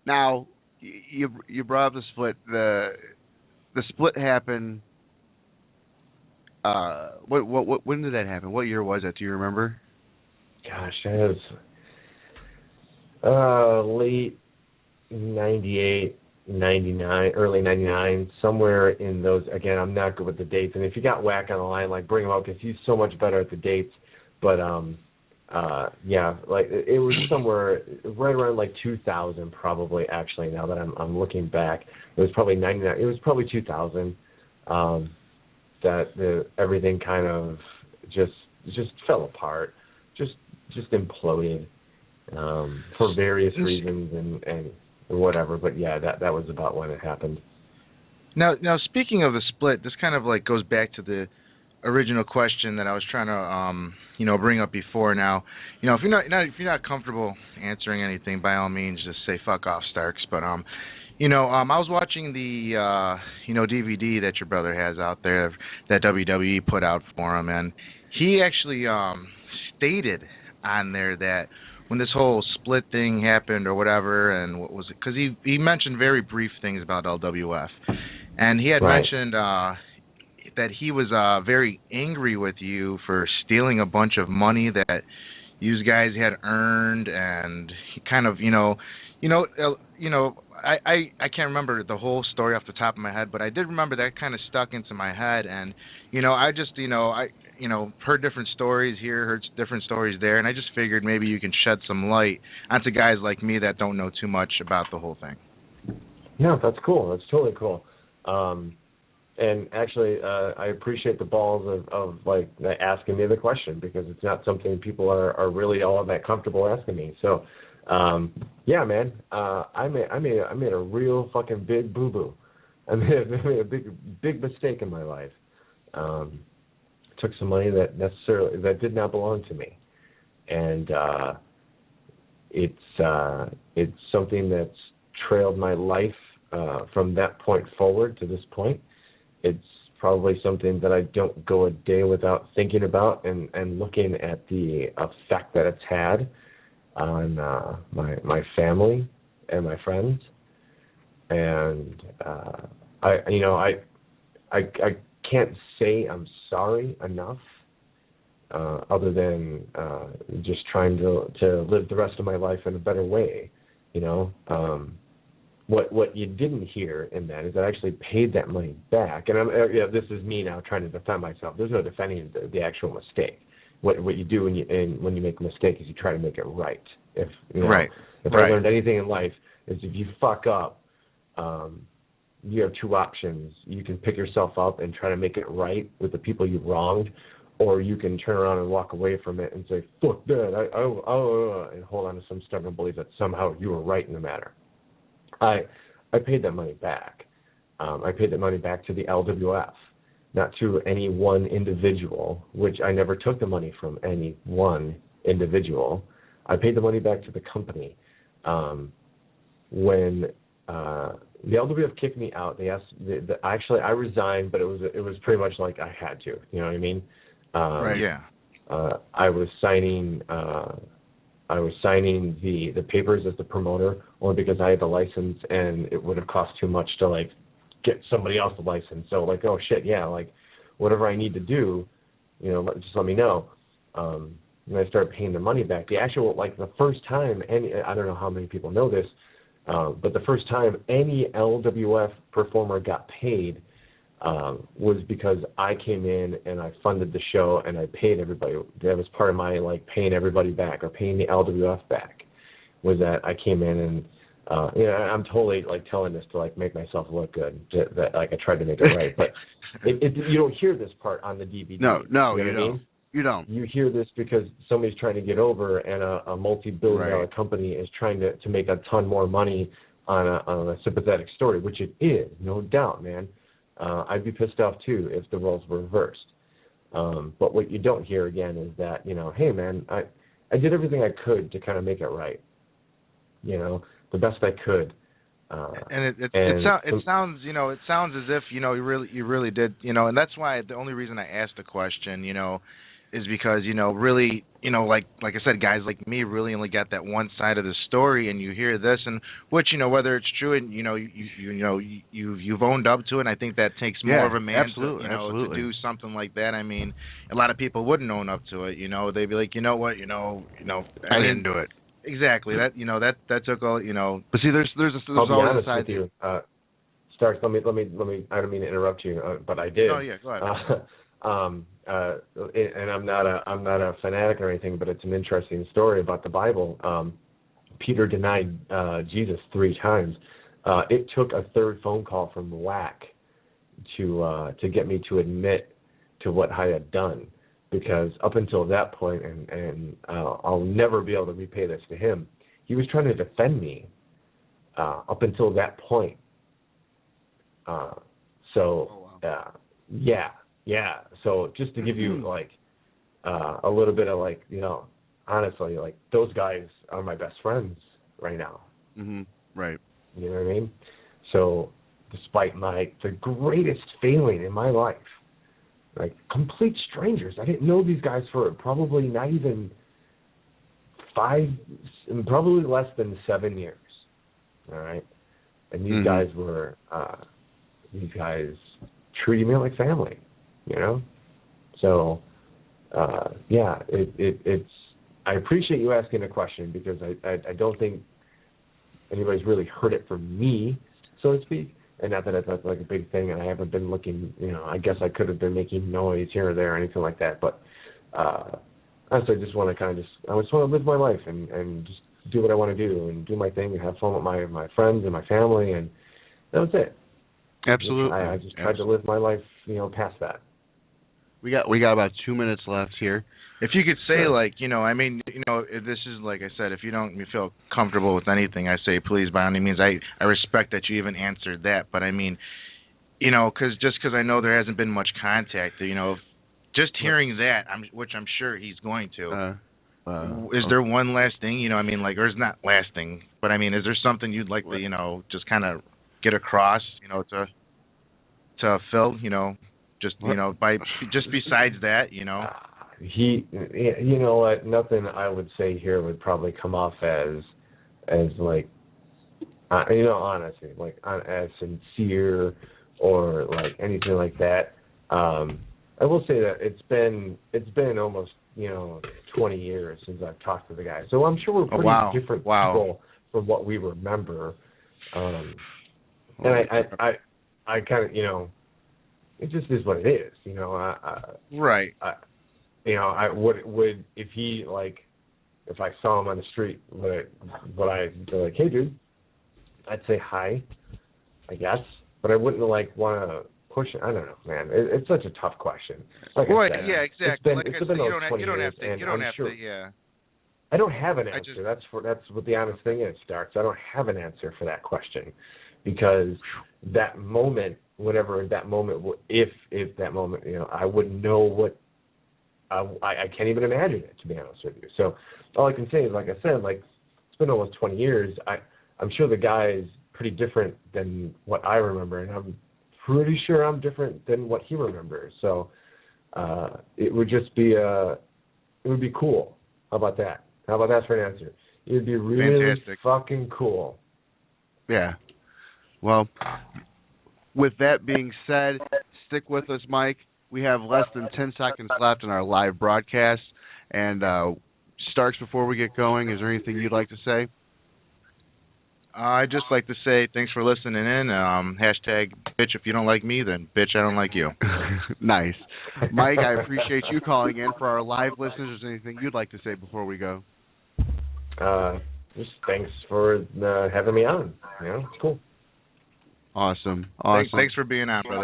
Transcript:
Now, you brought up the split. The split happened. What when did that happen? What year was that? Do you remember? Gosh, that was late 98, 99, early 99, somewhere in those. Again, I'm not good with the dates. And if you got Whack on the line, like, bring him up because he's so much better at the dates. But yeah, like it was somewhere right around like 2000, probably. Actually, now that I'm looking back, it was probably 99. It was probably 2000 that everything kind of just fell apart, just imploded for various reasons and whatever. But yeah, that was about when it happened. Now, speaking of the split, this kind of like goes back to the original question that I was trying to bring up before. Now, if you're not comfortable answering anything, by all means, just say fuck off, Starks. But I was watching the DVD that your brother has out there that WWE put out for him, and he actually stated on there that when this whole split thing happened or whatever, and what was it? Because he mentioned very brief things about LWF, and he had Right. mentioned that he was very angry with you for stealing a bunch of money that you guys had earned, and he kind of, I can't remember the whole story off the top of my head, but I did remember that kind of stuck into my head, and I just, heard different stories here, heard different stories there, and I just figured maybe you can shed some light onto guys like me that don't know too much about the whole thing. No, that's cool. That's totally cool. And actually, I appreciate the balls of like asking me the question, because it's not something people are really all that comfortable asking me. So, yeah, man, I made a real fucking big boo boo. I made a big mistake in my life. Took some money that did not belong to me, and it's something that's trailed my life from that point forward to this point. It's probably something that I don't go a day without thinking about and looking at the effect that it's had on my family and my friends. And I can't say I'm sorry enough, other than just trying to live the rest of my life in a better way. What you didn't hear in that is I actually paid that money back, and this is me now trying to defend myself. There's no defending the actual mistake. What you do when you make a mistake is you try to make it right. If I learned anything in life, is if you fuck up, you have two options. You can pick yourself up and try to make it right with the people you wronged, or you can turn around and walk away from it and say, fuck that, and hold on to some stubborn belief that somehow you were right in the matter. I paid that money back. I paid that money back to the LWF, not to any one individual, which I never took the money from any one individual. I paid the money back to the company. When the LWF kicked me out, they asked. Actually, I resigned, but it was pretty much like I had to. You know what I mean? Right. Yeah. I was signing. I was signing the papers as the promoter only because I had the license, and it would have cost too much to like get somebody else the license. So like, oh shit, yeah, like whatever I need to do, just let me know. And I started paying the money back. The actual, like the first time, I don't know how many people know this, but the first time any LWF performer got paid was because I came in and I funded the show and I paid everybody. That was part of my like paying everybody back or paying the LWF back. Was that I came in and I'm totally like telling this to like make myself look good. That like I tried to make it right, but you don't hear this part on the DVD. No, you know you what I don't. mean? You don't. You hear this because somebody's trying to get over, and a multi-billion-dollar company is trying to make a ton more money on a sympathetic story, which it is, no doubt, man. I'd be pissed off too if the roles were reversed. But what you don't hear again is that, hey man, I did everything I could to kind of make it right. The best I could. And it sounds it sounds as if you really did, and that's why the only reason I asked the question, is because, really, like I said, guys like me really only got that one side of the story, and you hear this, and which, whether it's true, and you've owned up to it. And I think that takes more of a man to do something like that. I mean, a lot of people wouldn't own up to it. They'd be like, I didn't do it. Exactly. That took all. But see, there's I'll be always honest a side with you. Starks, let me. I don't mean to interrupt you, but I did. Oh yeah, go ahead. And I'm not a fanatic or anything, but it's an interesting story about the Bible. Peter denied Jesus 3 times. It took a third phone call from WAC to get me to admit to what I had done, because up until that point, and I'll never be able to repay this to him, he was trying to defend me up until that point. Yeah. So just to give you a little bit of honestly, those guys are my best friends right now. Mm-hmm. Right. You know what I mean? So despite the greatest failing in my life, complete strangers, I didn't know these guys for probably not even 5, probably less than 7 years. All right. And these guys were, treated me like family, So, it's. I appreciate you asking the question, because I don't think anybody's really heard it from me, so to speak. And not that that's a big thing, and I haven't been looking. I guess I could have been making noise here or there or anything like that. But honestly, I just want to I just want to live my life and just do what I want to do and do my thing and have fun with my friends and my family, and that was it. Absolutely. I just tried to live my life, past that. We got about 2 minutes left here. If you could say, this is, like I said, if you don't feel comfortable with anything, I say please, by any means. I respect that you even answered that, but I mean, because I know there hasn't been much contact, just hearing that, which I'm sure he's going to. Is there one last thing, or is not last thing, but I mean, is there something you'd like to, just kind of get across, to Phil, just besides that, He, what, nothing I would say here would probably come off as honestly, as sincere or anything like that. I will say that it's been almost 20 years since I've talked to the guy, so I'm sure we're pretty different people from what we remember. And I kind of it just is what it is, right. I would if he if I saw him on the street, would I be like, hey dude? I'd say hi, I guess, but I wouldn't want to push it. I don't know, man. It's such a tough question. Right. I said, yeah. Exactly. It's been over 20 years, and I'm sure. Yeah. I don't have an answer. That's what the honest thing is, Starks. I don't have an answer for that question, because that moment, whatever that moment, if that moment, I wouldn't know what. I can't even imagine it, to be honest with you. So all I can say is, like I said, it's been almost 20 years. I'm sure the guy is pretty different than what I remember, and I'm pretty sure I'm different than what he remembers. So it would just be it would be cool. How about that? How about that for an answer? It would be really fantastic. Fucking cool. Yeah. Well, with that being said, stick with us, Mike. We have less than 10 seconds left in our live broadcast. And Starks, before we get going, is there anything you'd like to say? I'd just like to say thanks for listening in. Hashtag bitch if you don't like me, then bitch I don't like you. Nice. Mike, I appreciate you calling in. For our live listeners, is there anything you'd like to say before we go? Just thanks for having me on. It's cool. Awesome. Thanks for being on, brother.